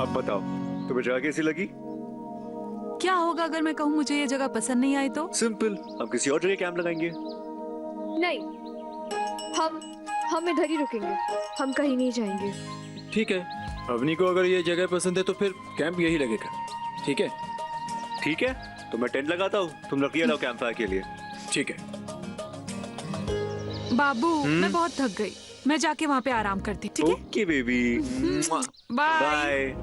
अब बताओ, तुम्हें जगह कैसी लगी? क्या होगा अगर मैं कहूँ मुझे ये जगह पसंद नहीं आई तो? सिंपल, हम किसी और जगह कैंप लगाएंगे। नहीं, हम इधर ही रुकेंगे, हम कहीं नहीं जाएंगे। ठीक है, अवनी को अगर ये जगह पसंद है तो फिर कैंप यही लगेगा। ठीक है? ठीक है, तो मैं टेंट लगाता हूँ, तुम लकड़ियाँ लाओ कैंप फायर के लिए। ठीक है। बाबू मैं बहुत थक गई, मैं जाके वहाँ पे आराम करती। ठीक है? Okay baby, bye. बाय।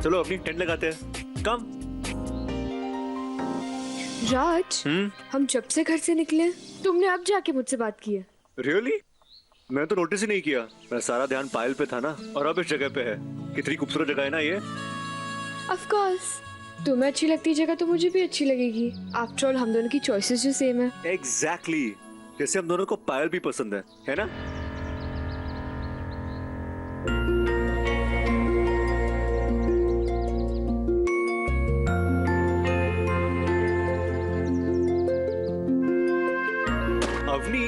चलो अपनी टेंट लगाते हैं, कम। राज, हम जब से घर से निकले तुमने अब जाके मुझसे बात की है। रियली? मैं तो नोटिस ही नहीं किया, मेरा सारा ध्यान पायल पे था ना, और अब इस जगह पे है। कितनी खूबसूरत जगह है ना ये। ऑफ कोर्स, तुम्हें अच्छी लगती जगह तो मुझे भी अच्छी लगेगी। आफ्टर ऑल हम दोनों की चॉइसेस जो सेम है। एग्जैक्टली, जैसे हम दोनों को पायल भी पसंद है ना? अवनी,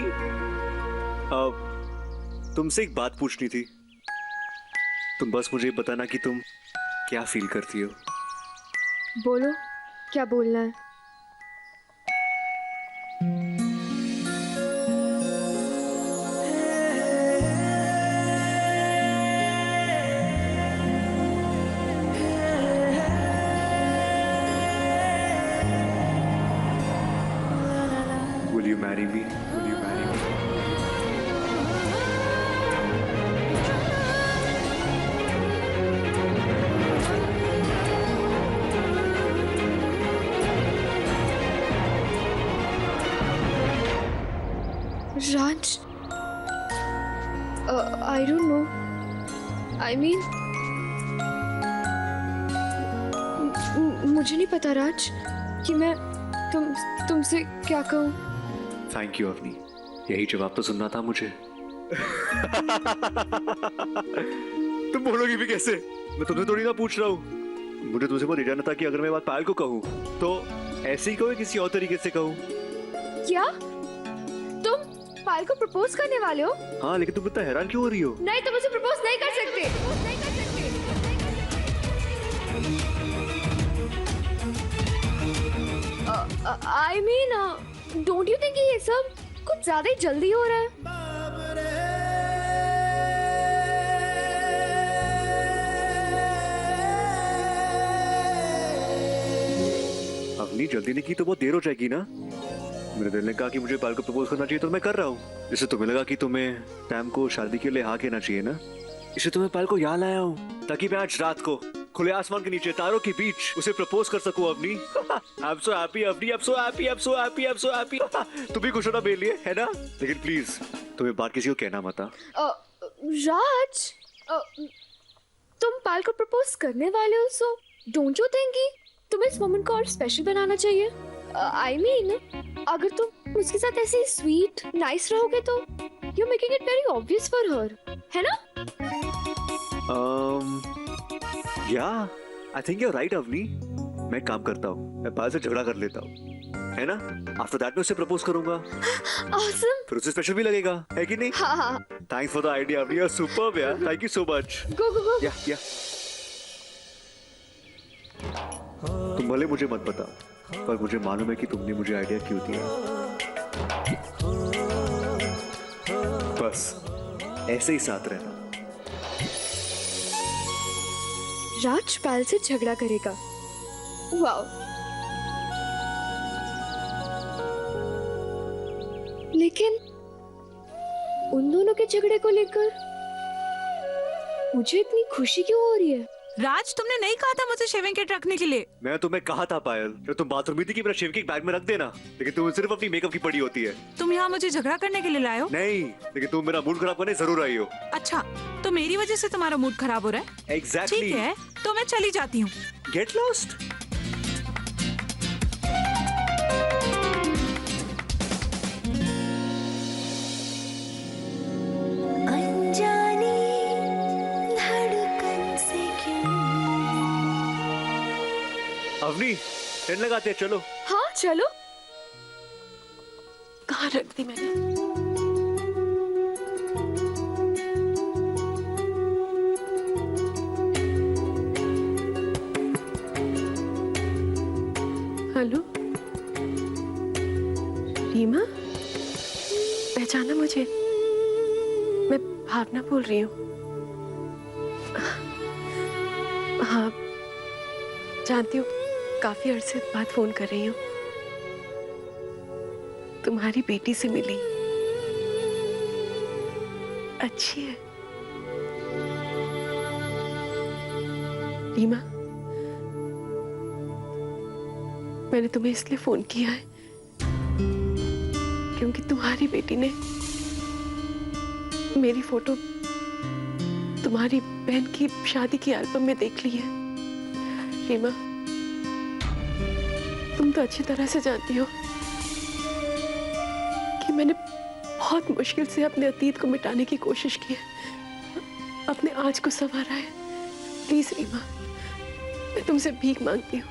तुमसे एक बात पूछनी थी। तुम बस मुझे बताना कि तुम क्या फील करती हो। बोलो, क्या बोलना है? Will you marry me? Will you marry me? Raj, I don't know, I mean मुझे नहीं पता राज कि मैं तुमसे क्या कहूँ। थैंक यू अवनी, यही जवाब तो सुनना था मुझे। तुम बोलोगी भी कैसे? मैं तुम्हें थोड़ी ना पूछ रहा हूँ। मुझे तुमसे बहुत जानना था कि अगर मैं बात पायल को कहूँ तो ऐसे ही कहूँ, किसी और तरीके से कहूँ। क्या तुम पायल को प्रपोज करने वाले हो? हाँ, लेकिन तुम इतना हैरान क्यों हो रही हो? नहीं, तुम उसे प्रपोज नहीं कर सकते। I mean, don't you think ये सब कुछ ज्यादा ही जल्दी हो रहा है? अवनी, जल्दी नहीं की तो बहुत देर हो जाएगी ना। मेरे दिल ने कहा कि मुझे पायल को प्रपोज करना चाहिए तो मैं कर रहा हूँ। जैसे तुम्हें लगा कि तुम्हें टैम को शादी के लिए हाँ कहना चाहिए ना, इसे तुम्हें पायल को यहाँ लाया हूँ ताकि मैं आज रात को खुले आसमान के नीचे तारों के बीच उसे प्रपोज कर सकूं। Avani, I'm so happy, Avani, I'm so happy, I'm so happy, I'm so happy। तुम भी खुश हो ना मेरे लिए, है ना? लेकिन प्लीज तुम्हें बात किसी को कहना मत। राज, तुम पायल को प्रपोज करने वाले हो, सो डोंट यू थिंक कि तुम्हें इस मोमेंट को और स्पेशल बनाना चाहिए? आई मीन, अगर तुम उसके साथ ऐसे स्वीट नाइस रहोगे तो you making it very obvious for her, है ना? Yeah, I think you're right, Avani. मैं काम करता हूँ, मैं पायल से झगड़ा कर लेता हूँ, है ना? आफ्टर दैट मैं उसे प्रपोज करूंगा। Awesome। फिर उसे स्पेशल भी लगेगा, है कि नहीं? हाँ। Thanks for the idea Avni, you're superb यार, thank you so much. Go। या तुम भले मुझे मत बता, पर मुझे मालूम है कि तुमने मुझे आइडिया क्यों दिया। बस ऐसे ही साथ रहना। राज पायल से झगड़ा करेगा, वाओ। लेकिन उन दोनों के झगड़े को लेकर मुझे इतनी खुशी क्यों हो रही है? राज, तुमने नहीं कहा था मुझे शेविंग किट रखने के लिए? मैं तुम्हें कहा था पायल, जब तुम बाथरूम में थी कि मेरा शेविंग किट बैग में रख देना, लेकिन तुम सिर्फ अपनी मेकअप की पड़ी होती है। तुम यहाँ मुझे झगड़ा करने के लिए लाए हो? नहीं, लेकिन तुम मेरा मूड खराब करने जरूर आई हो। अच्छा, तो मेरी वजह से तुम्हारा मूड खराब हो रहा है? एग्जैक्टली। ठीक है, तो मैं चली जाती हूँ। Get lost. अवनी, टेंट लगाते हैं, चलो। हाँ चलो। कहाँ रख दी मैंने? रीमा, पहचाना मुझे? मैं भावना बोल रही हूँ। हाँ, जानती हूँ, काफी अरसे बाद फोन कर रही हूँ। तुम्हारी बेटी से मिली, अच्छी है। रीमा, मैंने तुम्हें इसलिए फोन किया है क्योंकि तुम्हारी बेटी ने मेरी फोटो तुम्हारी बहन की शादी की एल्बम में देख ली है। रीमा, तुम तो अच्छी तरह से जानती हो कि मैंने बहुत मुश्किल से अपने अतीत को मिटाने की कोशिश की है, अपने आज को संवारा है। प्लीज रीमा, मैं तुमसे भीख मांगती हूँ,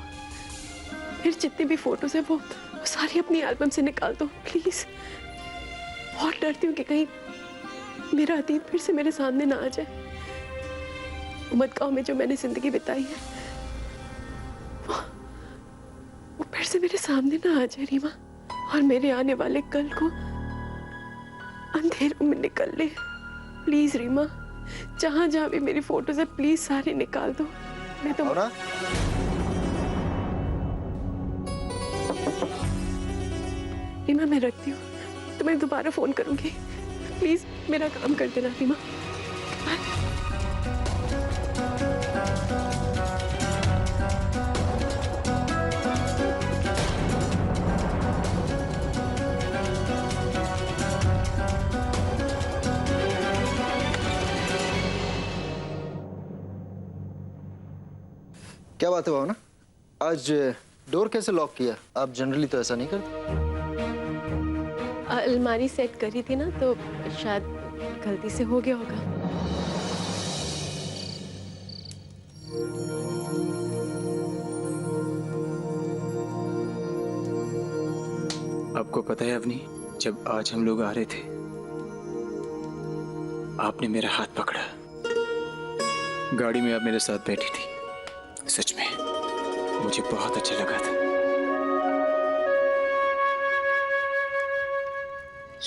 फिर जितनी भी फोटोज है वो सारी अपनी एल्बम से निकाल दो प्लीज। बहुत डरती हूँ कि कहीं मेरा अतीत फिर से मेरे सामने ना आ जाए। उमदगांव में जो मैंने जिंदगी बिताई है वो फिर से मेरे सामने ना आ जाए रीमा, और मेरे आने वाले कल को अंधेरों में निकल ले। प्लीज रीमा, जहां जहां भी मेरी फोटोज है प्लीज सारी निकाल दो। मैं तो रीमा, मैं रखती हूँ, तुम्हें दोबारा फोन करूंगी। प्लीज मेरा काम कर देना रीमा। क्या बात है भावना, आज डोर कैसे लॉक किया? आप जनरली तो ऐसा नहीं करते। अलमारी सेट करी थी ना, तो शायद गलती से हो गया होगा। आपको पता है अवनी, जब आज हम लोग आ रहे थे आपने मेरा हाथ पकड़ा, गाड़ी में आप मेरे साथ बैठी थी। सच में मुझे बहुत अच्छा लगा था।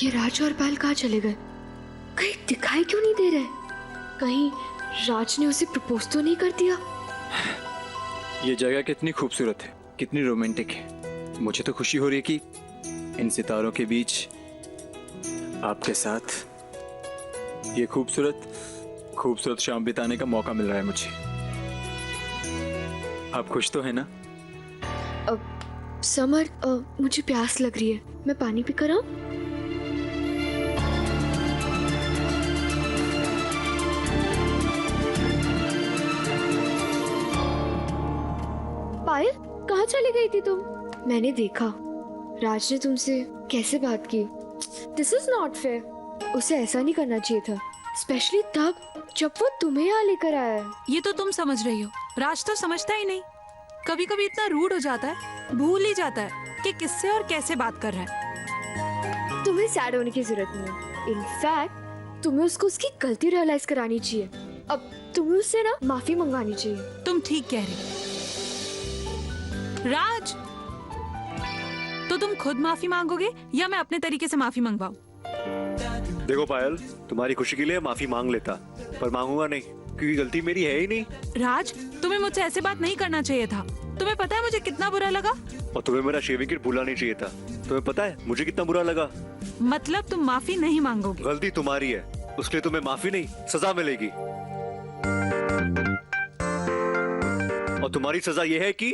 ये राज और पायल कहाँ चले गए? कहीं दिखाई क्यों नहीं दे रहे? कहीं राज ने उसे प्रपोज तो नहीं कर दिया? ये जगह कितनी खूबसूरत है, कितनी रोमांटिक है। मुझे तो खुशी हो रही है कि इन सितारों के बीच आपके साथ ये खूबसूरत शाम बिताने का मौका मिल रहा है मुझे। आप खुश तो है ना? समर, मुझे प्यास लग रही है, मैं पानी पी कर आऊं? पायल, कहाँ चली गई थी तुम? मैंने देखा राज ने तुमसे कैसे बात की। This is not fair. उसे ऐसा नहीं करना चाहिए था, स्पेशली तब जब वो तुम्हें यहाँ लेकर आया है। ये तो तुम समझ रही हो, राज तो समझता ही नहीं। कभी कभी इतना रूड हो जाता है, भूल ही जाता है कि किससे और कैसे बात कर रहा है। तुम्हें सैड होने की जरूरत नहीं है। इनफैक्ट तुम्हें उसको उसकी गलती रियलाइज करानी चाहिए। अब तुम्हें उससे ना माफी मंगवानी चाहिए। तुम ठीक कह रही हो। राज, तो तुम खुद माफी मांगोगे या मैं अपने तरीके से माफी मंगवाऊं? देखो पायल, तुम्हारी खुशी के लिए माफी मांग लेता, पर मांगूंगा नहीं क्योंकि गलती मेरी है ही नहीं। राज, तुम्हें मुझसे ऐसे बात नहीं करना चाहिए था। तुम्हें पता है मुझे कितना बुरा लगा? और तुम्हें मेरा शेविंग किट भूलना नहीं चाहिए था। तुम्हें पता है मुझे कितना बुरा लगा? मतलब तुम माफी नहीं मांगोगे? गलती तुम्हारी है, उसके लिए तुम्हें माफी नहीं सजा मिलेगी। और तुम्हारी सजा ये है कि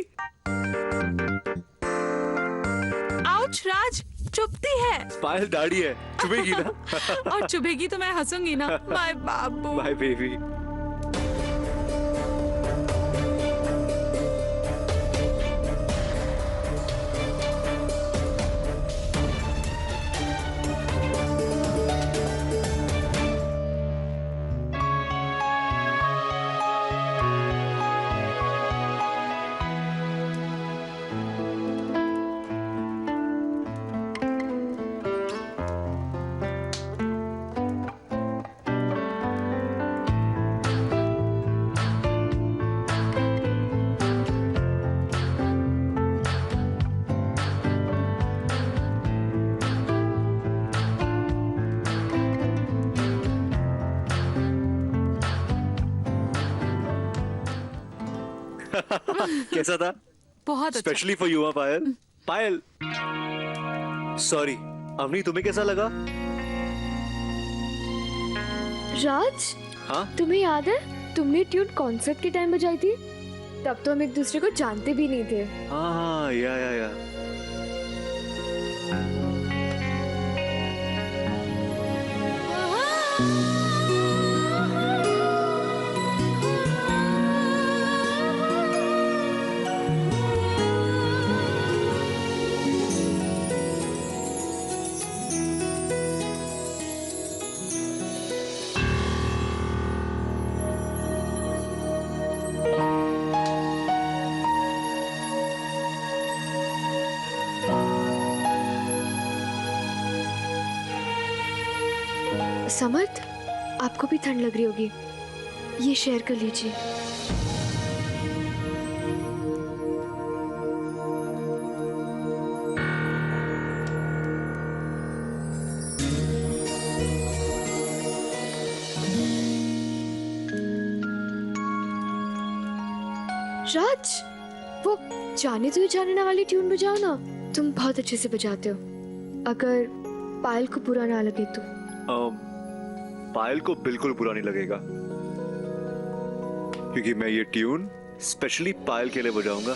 आउच राज, चुभती है। पायल दाढ़ी है, चुभेगी ना? और चुभेगी तो मैं हंसूंगी ना। माय बाबू। Bye baby. कैसा था? बहुत अच्छा। Specially for you Payal. Payal, sorry Avni, तुम्हें कैसा लगा? राज, हाँ तुम्हें याद है तुमने ट्यून कॉन्सर्ट के टाइम बजाई थी? तब तो हम एक दूसरे को जानते भी नहीं थे। हाँ हाँ, या समर्थ, आपको भी ठंड लग रही होगी, ये शेयर कर लीजिए। राज, वो जाने तो ही जाने ना वाली ट्यून बजाओ ना, तुम बहुत अच्छे से बजाते हो। अगर पायल को बुरा ना लगे तो। पायल को बिल्कुल बुरा नहीं लगेगा, क्योंकि मैं ये ट्यून स्पेशली पायल के लिए बजाऊंगा।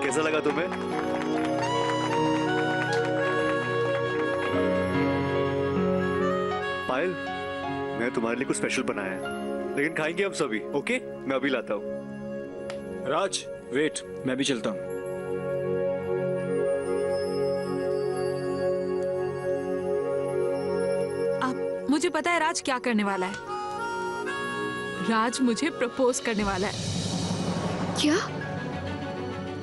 कैसा लगा तुम्हें? पायल, मैं तुम्हारे लिए कुछ स्पेशल बनाया है, लेकिन खाएंगे हम सभी, ओके? मैं अभी लाता हूँ। राज वेट, मैं भी चलता हूँ। अब मुझे पता है राज क्या करने वाला है। राज मुझे प्रपोज करने वाला है। क्या?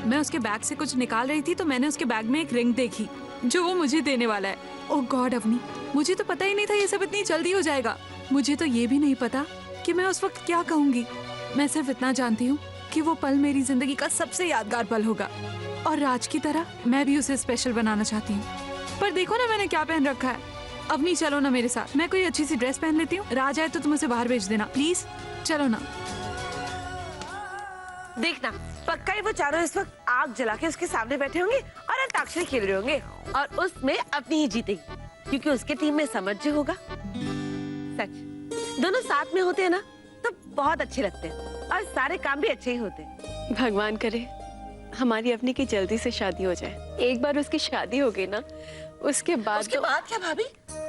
मैं उसके बैग से कुछ निकाल रही थी तो मैंने उसके बैग में एक रिंग देखी जो वो मुझे देने वाला है। ओह गॉड अवनी, मुझे तो पता ही नहीं था ये सब इतनी जल्दी हो जाएगा। मुझे तो ये भी नहीं पता कि मैं उस वक्त क्या कहूंगी। मैं सिर्फ इतना जानती हूँ कि वो पल मेरी जिंदगी का सबसे यादगार पल होगा, और राज की तरह मैं भी उसे स्पेशल बनाना चाहती हूँ। पर देखो ना मैंने क्या पहन रखा है। अवनी चलो ना मेरे साथ, मैं कोई अच्छी सी ड्रेस पहन लेती हूँ। राज आए तो तुम उसे बाहर भेज देना प्लीज, चलो ना। देखना पक्का ही वो चारों इस वक्त आग जला के उसके सामने बैठे होंगे और अंताक्षरी खेल रहे होंगे, और उसमें अपनी ही जीतेगी, क्योंकि उसके टीम में समझ जो होगा। सच, दोनों साथ में होते हैं ना तो बहुत अच्छे लगते हैं और सारे काम भी अच्छे ही होते हैं। भगवान करे हमारी अपनी की जल्दी से शादी हो जाए। एक बार उसकी शादी हो गई ना, उसके बाद उसके बाद क्या भाभी,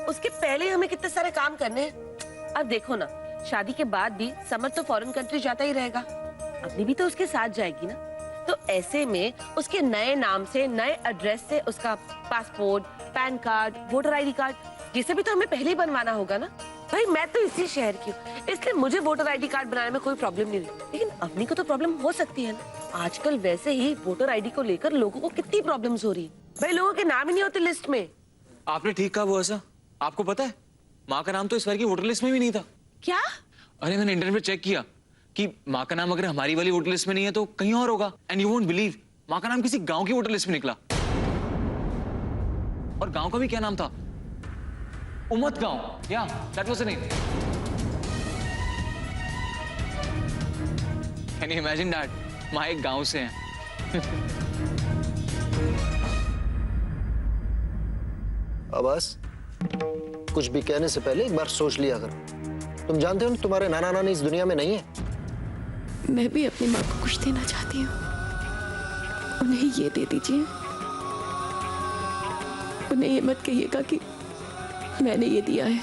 उसके पहले हमें कितने सारे काम करने हैं। अब देखो ना, शादी के बाद भी समर तो फॉरेन कंट्री जाता ही रहेगा, अपनी भी तो उसके साथ जाएगी ना। तो ऐसे में उसके नए नाम से, नए एड्रेस से उसका passport, pan card, voter ID card, ये सब भी तो हमें पहले ही बनवाना होगा ना। भाई मैं तो इसी शहर की हूँ, इसलिए मुझे वोटर आईडी कार्ड बनाने में कोई प्रॉब्लम नहीं हुई, लेकिन अपनी को तो प्रॉब्लम हो सकती है ना। आजकल वैसे ही वोटर आईडी को लेकर लोगों को कितनी प्रॉब्लम्स हो रही है। भाई लोगों के नाम ही नहीं होते लिस्ट में। आपने ठीक कहा वो ऐसा। आपको पता है माँ का नाम तो इस बार की वोटर लिस्ट में भी नहीं था। क्या? अरे मैंने इंटरनेट पे चेक किया कि माँ का नाम अगर हमारी वाली वोटर लिस्ट में नहीं है तो कहीं और होगा। एंड यू वोंट बिलीव, माँ का नाम किसी गांव की वोटर लिस्ट में निकला। और गांव का भी क्या नाम था? उम्मत गांव। या that was the name. Can you imagine that? माँ एक गांव से हैं। अब्बास, कुछ भी कहने से पहले एक बार सोच लिया करो। तुम जानते हो ना, तुम्हारे नाना नानी इस दुनिया में नहीं है। मैं भी अपनी माँ को कुछ देना चाहती हूँ। उन्हें ये दे दीजिए। उन्हें ये मत कहिएगा कि मैंने ये दिया है,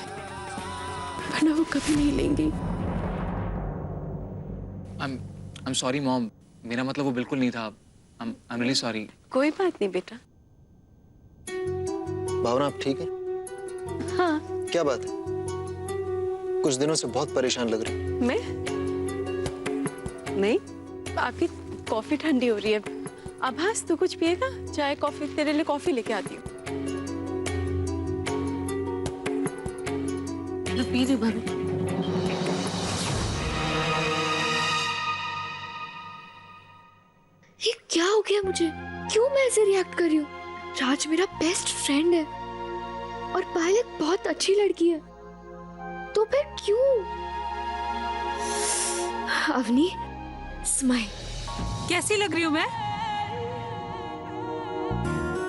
वरना वो कभी नहीं लेंगी। I'm sorry मॉम, मेरा मतलब वो बिल्कुल नहीं था। I'm really sorry। कोई बात नहीं बेटा। भावना, आप ठीक है? हाँ। क्या बात है? कुछ दिनों से बहुत परेशान लग रही। मैं नहीं, आपकी कॉफी ठंडी हो रही है। आभास, तू कुछ पिएगा? चाय कॉफी? तेरे लिए कॉफी लेके आती हूँ। पी रही भाभी। ये क्या हो गया मुझे? क्यों मैं ऐसे रिएक्ट कर रही हूँ? राज मेरा बेस्ट फ्रेंड है और पायल एक बहुत अच्छी लड़की है, तो फिर क्यों? अवनी, स्माइल। कैसी लग रही हूँ मैं?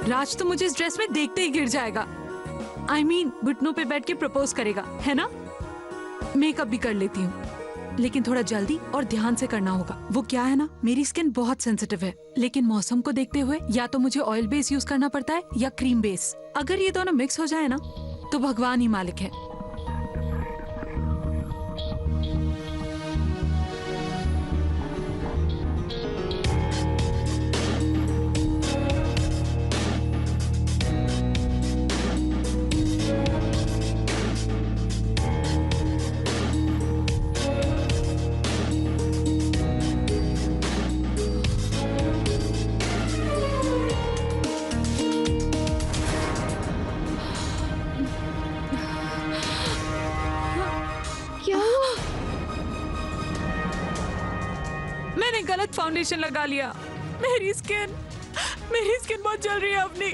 राज तो मुझे इस ड्रेस में देखते ही गिर जाएगा। I mean, घुटनों पे बैठ के प्रपोज करेगा, है ना? मेकअप भी कर लेती हूँ, लेकिन थोड़ा जल्दी और ध्यान से करना होगा। वो क्या है ना, मेरी स्किन बहुत सेंसिटिव है, लेकिन मौसम को देखते हुए या तो मुझे ऑयल बेस यूज करना पड़ता है या क्रीम बेस। अगर ये दोनों मिक्स हो जाए ना, तो भगवान ही मालिक है। मैंने गलत फाउंडेशन लगा लिया। मेरी स्किन बहुत जल रही है अपनी।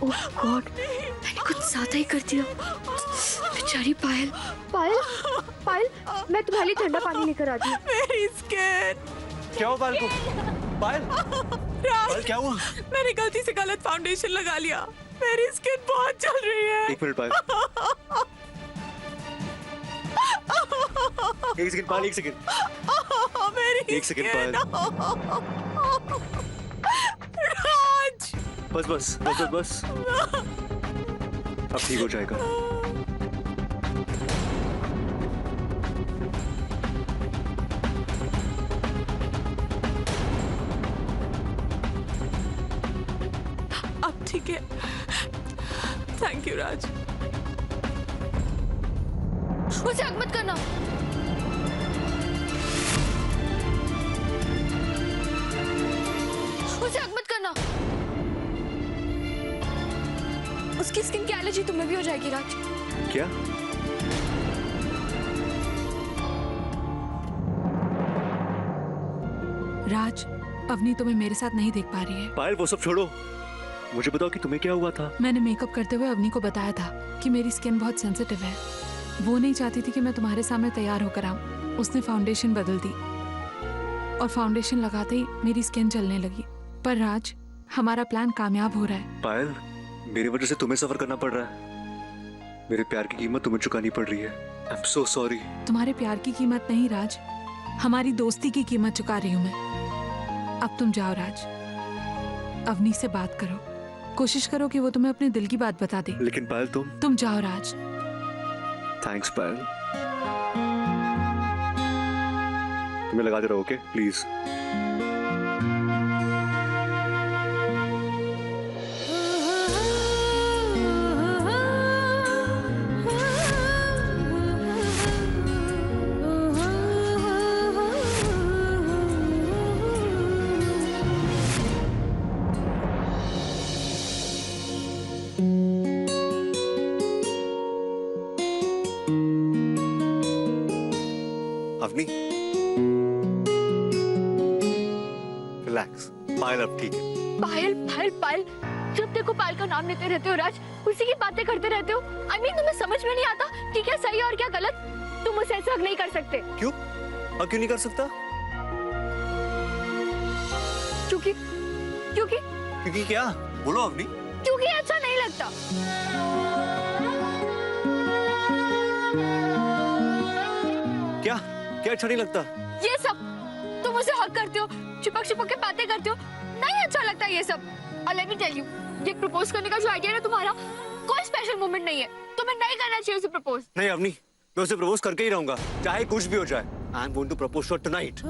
ओह गॉड, मैंने कुछ ज्यादा ही कर दिया। बेचारी पायल। पायल, मैं तुम्हारे लिए ठंडा पानी लेकर आती हूँ। मेरी स्किन। क्या हुआ पायल को? पायल, पायल क्या हुआ? मैंने गलती से गलत फाउंडेशन लगा लिया। मेरी स्किन बहुत जल रही है। एक मिनट पायल। एक सेकंड पायल, एक सेकंड। मेरी एक सेकंड पायल। राज, बस बस बस बस बस, अब ठीक हो जाएगा। अब ठीक है। थैंक यू राज। उसे हक मत करना। उसे हक मत करना। उसकी स्किन की एलर्जी तुम्हें भी हो जाएगी राज। क्या? राज, अवनी तुम्हें मेरे साथ नहीं देख पा रही है। पायल वो सब छोड़ो, मुझे बताओ कि तुम्हें क्या हुआ था? मैंने मेकअप करते हुए अवनी को बताया था कि मेरी स्किन बहुत सेंसिटिव है। वो नहीं चाहती थी कि मैं तुम्हारे सामने तैयार होकर आऊं। उसने फाउंडेशन बदल दी और फाउंडेशन लगाते ही मेरी स्किन जलने लगी। पर राज, हमारा प्लान कामयाब हो रहा है। पायल, मेरी वजह से तुम्हें सफर करना पड़ रहा है। मेरे प्यार की कीमत तुम्हें चुकानी पड़ रही है। I am so sorry. तुम्हारे प्यार की कीमत नहीं राज, हमारी दोस्ती की कीमत चुका रही हूँ मैं। अब तुम जाओ राज, अवनी से बात करो, कोशिश करो कि वो तुम्हें अपने दिल की बात बता दे। लेकिन पायल तुम जाओ राज। थैंक्स पायल। तुम्हें लगाते रहो, ओके प्लीज। अवनी, रिलैक्स। पायल अब ठीक है। पायल, जब देखो पायल का नाम लेते रहते हो राज, उसी की बातें करते रहते हो। I mean, तुम्हें समझ में नहीं आता कि क्या सही और क्या गलत? तुम उसे ऐसे हक नहीं कर सकते। क्यों? अब क्यों नहीं कर सकता? क्योंकि क्योंकि क्योंकि क्या? बोलो अवनी। क्योंकि अच्छा नहीं लगता। क्या क्या अच्छा नहीं लगता? ये सब तुम मुझसे हक करते हो, चिपक चिपक के बातें करते हो, नहीं अच्छा लगता ये सब। और लेट मी टेल यू, ये प्रपोज करने का जो आइडिया है ना तुम्हारा, कोई स्पेशल मोमेंट नहीं है। तुम्हें नहीं करना चाहिए उसे प्रपोज। नहीं अवनी, मैं उसे प्रपोज करके ही रहूंगा, चाहे कुछ भी हो जाए। I am going to propose to her tonight.